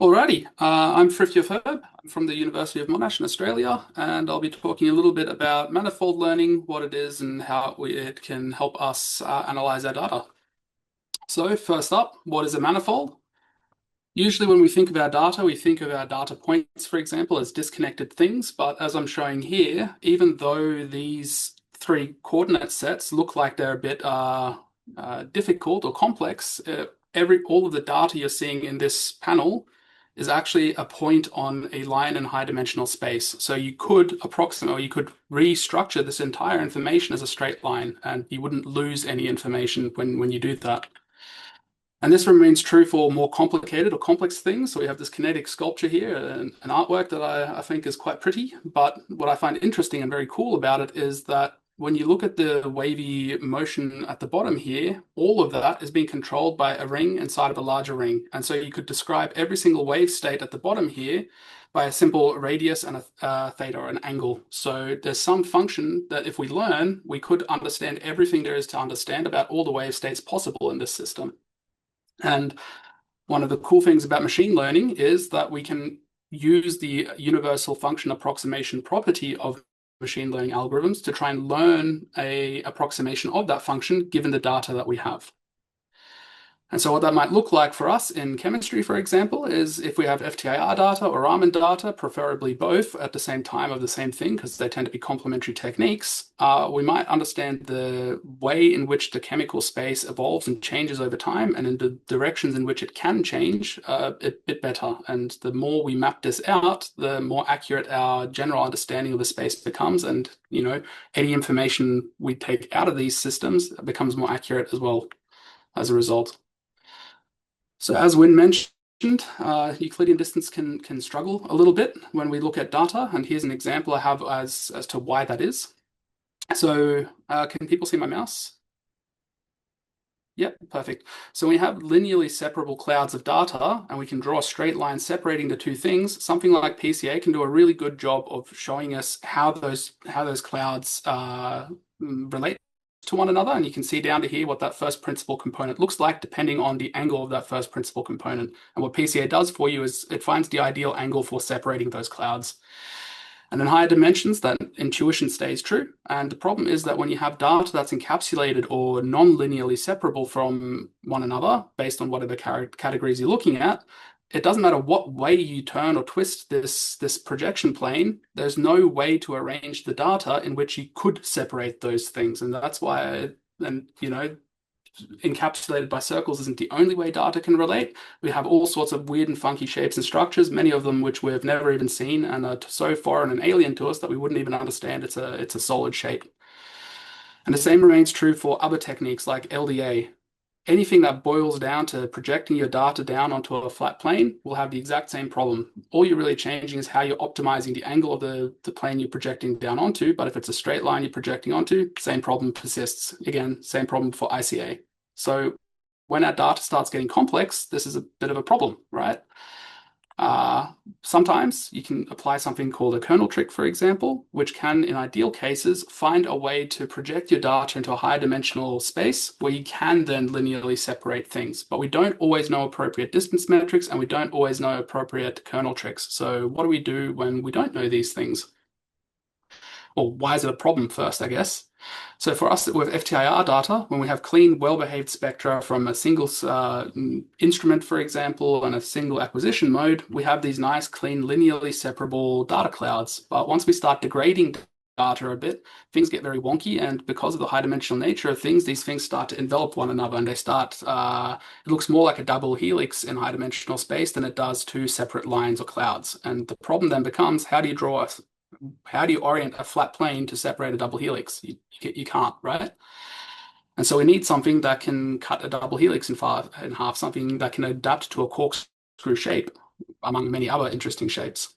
Alrighty, I'm Frithjof. I'm from the University of Monash in Australia, and I'll be talking a little bit about manifold learning, what it is, and how it can help us analyze our data. So, first up, what is a manifold? Usually, when we think of our data, we think of our data points, for example, as disconnected things. But as I'm showing here, even though these three coordinate sets look like they're a bit difficult or complex, all of the data you're seeing in this panel is actually a point on a line in high dimensional space. So you could approximate, or you could restructure this entire information as a straight line, and you wouldn't lose any information when you do that. And this remains true for more complicated or complex things. So we have this kinetic sculpture here, an artwork that I think is quite pretty. But what I find interesting and very cool about it is that when you look at the wavy motion at the bottom here, all of that is being controlled by a ring inside of a larger ring. And so you could describe every single wave state at the bottom here by a simple radius and a theta, or an angle. So there's some function that if we learn, we could understand everything there is to understand about all the wave states possible in this system. And one of the cool things about machine learning is that we can use the universal function approximation property of machine learning algorithms to try and learn an approximation of that function given the data that we have. And so what that might look like for us in chemistry, for example, is if we have FTIR data or Raman data, preferably both at the same time of the same thing, because they tend to be complementary techniques, we might understand the way in which the chemical space evolves and changes over time, and in the directions in which it can change a bit better. And the more we map this out, the more accurate our general understanding of the space becomes. And, any information we take out of these systems becomes more accurate as well as a result. So as Wynne mentioned, Euclidean distance can struggle a little bit when we look at data, and here's an example I have as to why that is. So can people see my mouse? Yep, perfect. So we have linearly separable clouds of data, and we can draw a straight line separating the two things. Something like PCA can do a really good job of showing us how those clouds relate to one another, and you can see down to here what that first principal component looks like depending on the angle of that first principal component. And what PCA does for you is it finds the ideal angle for separating those clouds. And in higher dimensions, that intuition stays true. And the problem is that when you have data that's encapsulated or non-linearly separable from one another, based on whatever categories you're looking at, it doesn't matter what way you turn or twist this projection plane, there's no way to arrange the data in which you could separate those things. And that's why, encapsulated by circles isn't the only way data can relate. We have all sorts of weird and funky shapes and structures, many of them which we've never even seen and are so foreign and alien to us that we wouldn't even understand it's a solid shape. And the same remains true for other techniques like LDA. Anything that boils down to projecting your data down onto a flat plane will have the exact same problem. All you're really changing is how you're optimizing the angle of the plane you're projecting down onto, but if it's a straight line you're projecting onto, same problem persists. Again, same problem for ICA. So when our data starts getting complex, this is a bit of a problem, right? Sometimes you can apply something called a kernel trick, for example, which can, in ideal cases, find a way to project your data into a higher dimensional space where you can then linearly separate things. But we don't always know appropriate distance metrics, and we don't always know appropriate kernel tricks. So what do we do when we don't know these things? Well, why is it a problem first, I guess? So for us with FTIR data, when we have clean, well-behaved spectra from a single instrument, for example, and a single acquisition mode, we have these nice, clean, linearly separable data clouds. But once we start degrading data a bit, things get very wonky, and because of the high-dimensional nature of things, these things start to envelop one another, and they start, it looks more like a double helix in high-dimensional space than it does two separate lines or clouds. And the problem then becomes, how do you orient a flat plane to separate a double helix? You can't, right? And so we need something that can cut a double helix in half, something that can adapt to a corkscrew shape, among many other interesting shapes.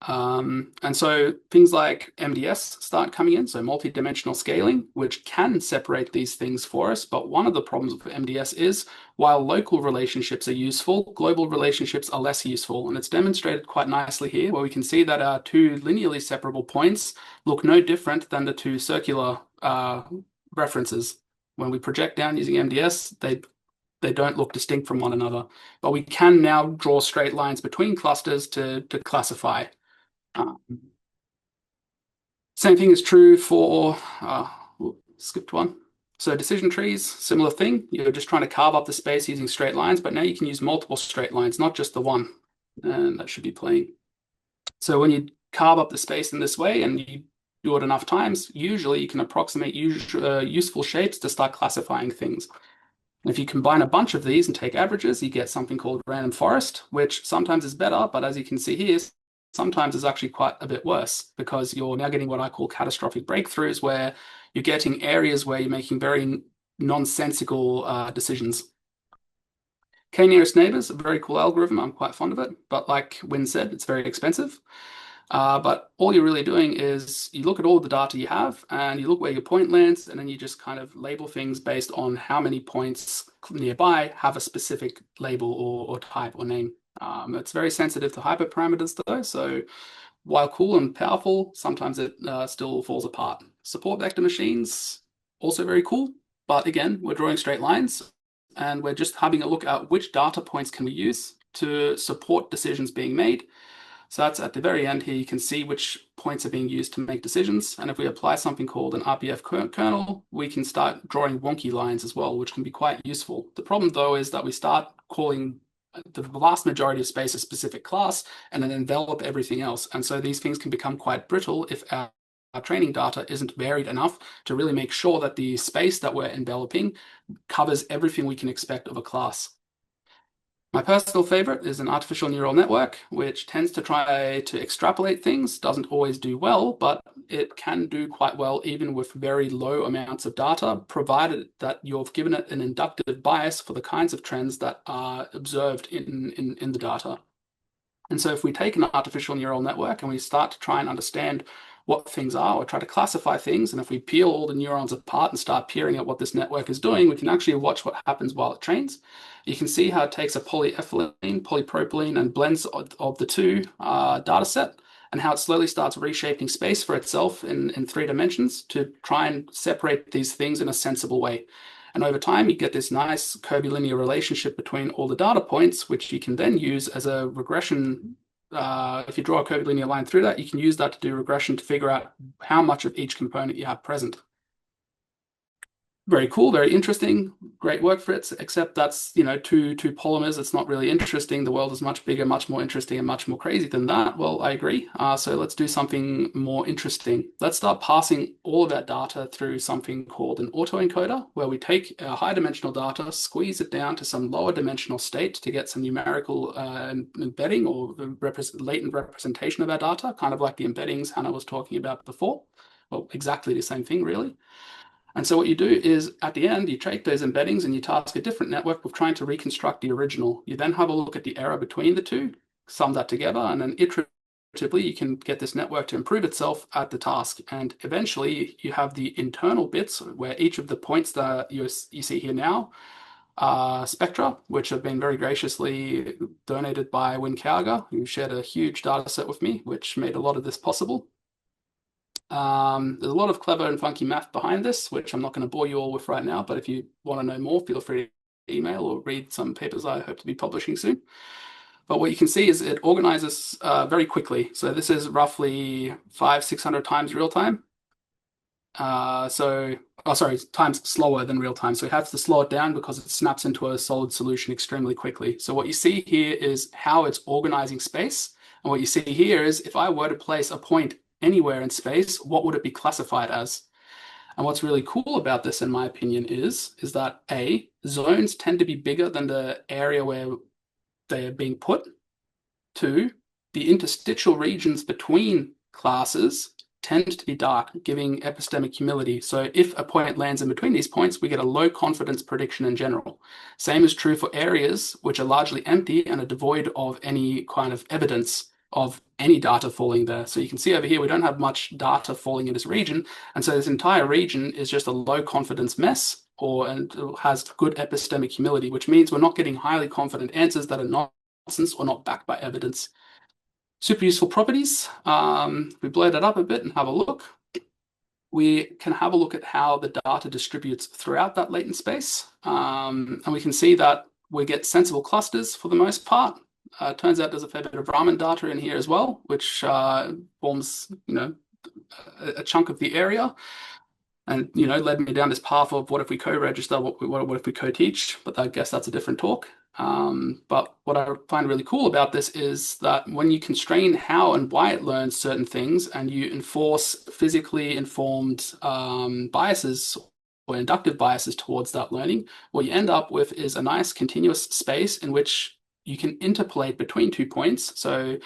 And so things like MDS start coming in, so multi-dimensional scaling, which can separate these things for us. But one of the problems with MDS is, while local relationships are useful, global relationships are less useful. And it's demonstrated quite nicely here, where we can see that our two linearly separable points look no different than the two circular references. When we project down using MDS, they They don't look distinct from one another, but we can now draw straight lines between clusters to classify. Um, Same thing is true for, skipped one. So decision trees, similar thing. You're just trying to carve up the space using straight lines, but now you can use multiple straight lines, not just the one. And that should be playing. So when you carve up the space in this way and you do it enough times, usually you can approximate useful shapes to start classifying things. And if you combine a bunch of these and take averages, you get something called random forest, which sometimes is better, but as you can see here, sometimes is actually quite a bit worse because you're now getting what I call catastrophic breakthroughs, where you're getting areas where you're making very nonsensical decisions. K-nearest neighbors, a very cool algorithm. I'm quite fond of it, but like Wynne said, it's very expensive. But all you're really doing is you look at all the data you have and you look where your point lands, and then you just kind of label things based on how many points nearby have a specific label or type or name. It's very sensitive to hyperparameters though, so while cool and powerful, sometimes it still falls apart. Support vector machines, also very cool, but again, we're drawing straight lines and we're just having a look at which data points can we use to support decisions being made. So that's at the very end here, you can see which points are being used to make decisions. And if we apply something called an RPF kernel, we can start drawing wonky lines as well, which can be quite useful. The problem though is that we start calling the vast majority of space a specific class and then envelop everything else. And so these things can become quite brittle if our training data isn't varied enough to really make sure that the space that we're enveloping covers everything we can expect of a class. My personal favorite is an artificial neural network, which tends to try to extrapolate things, doesn't always do well, but it can do quite well even with very low amounts of data, provided that you've given it an inductive bias for the kinds of trends that are observed in the data. And so if we take an artificial neural network and we start to try and understand what things are or try to classify things, and if we peel all the neurons apart and start peering at what this network is doing, we can actually watch what happens while it trains. You can see how it takes a polyethylene, polypropylene, and blends of the two data set, and how it slowly starts reshaping space for itself in 3 dimensions to try and separate these things in a sensible way. And over time, you get this nice curvilinear relationship between all the data points, which you can then use as a regression. If you draw a curvilinear line through that, you can use that to do regression to figure out how much of each component you have present. Very cool, very interesting, great work, Fritz, except that's, two polymers. It's not really interesting. The world is much bigger, much more interesting, and much more crazy than that. Well, I agree. So let's do something more interesting. Let's start passing all of that data through something called an autoencoder, where we take our high dimensional data, squeeze it down to some lower dimensional state to get some numerical embedding or latent representation of our data, kind of like the embeddings Hannah was talking about before. Well, exactly the same thing, really. And so what you do is at the end, you take those embeddings and you task a different network with trying to reconstruct the original. You then have a look at the error between the two, sum that together, and then iteratively you can get this network to improve itself at the task. And eventually you have the internal bits where each of the points that you see here now are spectra, which have been very graciously donated by Wynne Kauger, who shared a huge data set with me, which made a lot of this possible. There's a lot of clever and funky math behind this, which I'm not going to bore you all with right now, but if you want to know more, feel free to email or read some papers I hope to be publishing soon. But what you can see is it organizes very quickly. So this is roughly 500-600 times real time. Times slower than real time. So you have to slow it down because it snaps into a solid solution extremely quickly. So what you see here is how it's organizing space. And what you see here is if I were to place a point anywhere in space, what would it be classified as? And what's really cool about this, in my opinion, is that A, zones tend to be bigger than the area where they are being put. 2, the interstitial regions between classes tend to be dark, giving epistemic humility. So if a point lands in between these points, we get a low confidence prediction in general. Same is true for areas which are largely empty and are devoid of any kind of evidence of any data falling there. So you can see over here, we don't have much data falling in this region. And so this entire region is just a low confidence mess and has good epistemic humility, which means we're not getting highly confident answers that are nonsense or not backed by evidence. Super useful properties. We blow that up a bit and have a look. we can have a look at how the data distributes throughout that latent space. And we can see that we get sensible clusters for the most part. Turns out there's a fair bit of Raman data in here as well, which forms, a chunk of the area. And, led me down this path of what if we co-register, what if we co-teach, but I guess that's a different talk. But what I find really cool about this is that when you constrain how and why it learns certain things and you enforce physically informed biases or inductive biases towards that learning, what you end up with is a nice continuous space in which you can interpolate between 2 points. So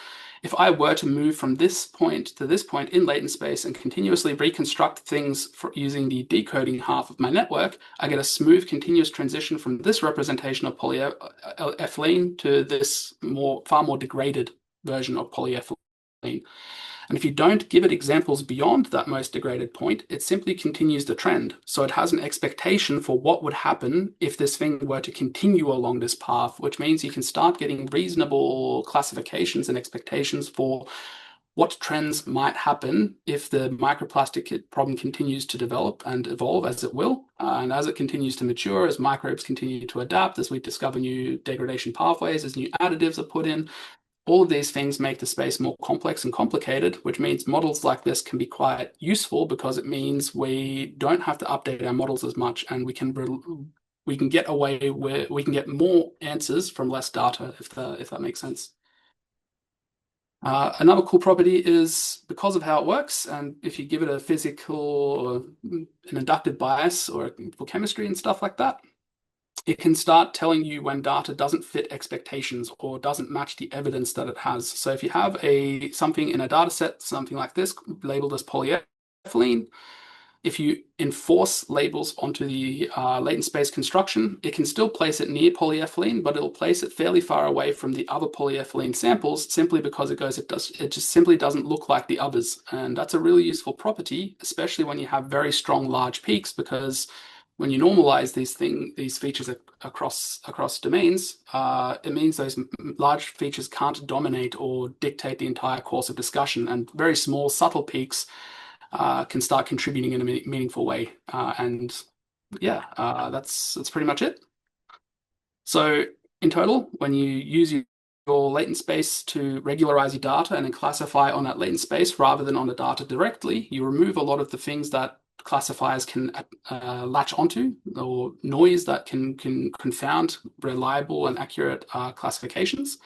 if I were to move from this point to this point in latent space and continuously reconstruct things using the decoding half of my network, I get a smooth continuous transition from this representation of polyethylene to this far more degraded version of polyethylene. And if you don't give it examples beyond that most degraded point, it simply continues the trend. So it has an expectation for what would happen if this thing were to continue along this path, which means you can start getting reasonable classifications and expectations for what trends might happen if the microplastic problem continues to develop and evolve, as it will. And as it continues to mature, as microbes continue to adapt, as we discover new degradation pathways, as new additives are put in, all of these things make the space more complex and complicated, which means models like this can be quite useful because it means we don't have to update our models as much, and we can get away where we can get more answers from less data, if that makes sense. Another cool property is because of how it works, and if you give it a physical or an inductive bias or for chemistry and stuff like that, it can start telling you when data doesn't fit expectations or doesn't match the evidence that it has. So if you have something in a data set, something like this labeled as polyethylene, if you enforce labels onto the latent space construction, it can still place it near polyethylene, but it'll place it fairly far away from the other polyethylene samples simply because it just simply doesn't look like the others. And that's a really useful property, especially when you have very strong large peaks, because when you normalize these features across domains, it means those large features can't dominate or dictate the entire course of discussion, and very small, subtle peaks can start contributing in a meaningful way. And yeah, that's pretty much it. So in total, when you use your latent space to regularize your data and then classify on that latent space rather than on the data directly, you remove a lot of the things that classifiers can latch onto, or noise that can confound reliable and accurate classifications.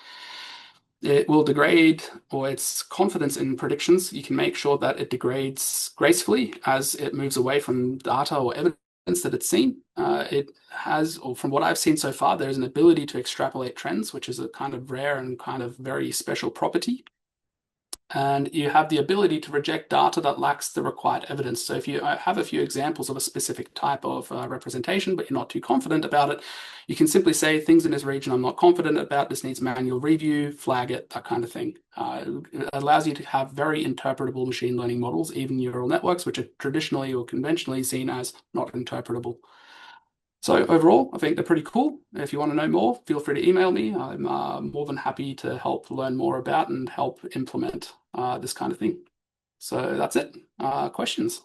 It will degrade, or its confidence in predictions, you can make sure that it degrades gracefully as it moves away from data or evidence that it's seen. It has, or from what I've seen so far, there's an ability to extrapolate trends, which is a kind of rare and kind of very special property. And you have the ability to reject data that lacks the required evidence. So if you have a few examples of a specific type of representation, but you're not too confident about it, you can simply say, things in this region I'm not confident about, this needs manual review, flag it, that kind of thing. It allows you to have very interpretable machine learning models, even neural networks, which are traditionally or conventionally seen as not interpretable. So overall, I think they're pretty cool. If you want to know more, feel free to email me. I'm more than happy to help learn more about and help implement this kind of thing. So that's it. Questions?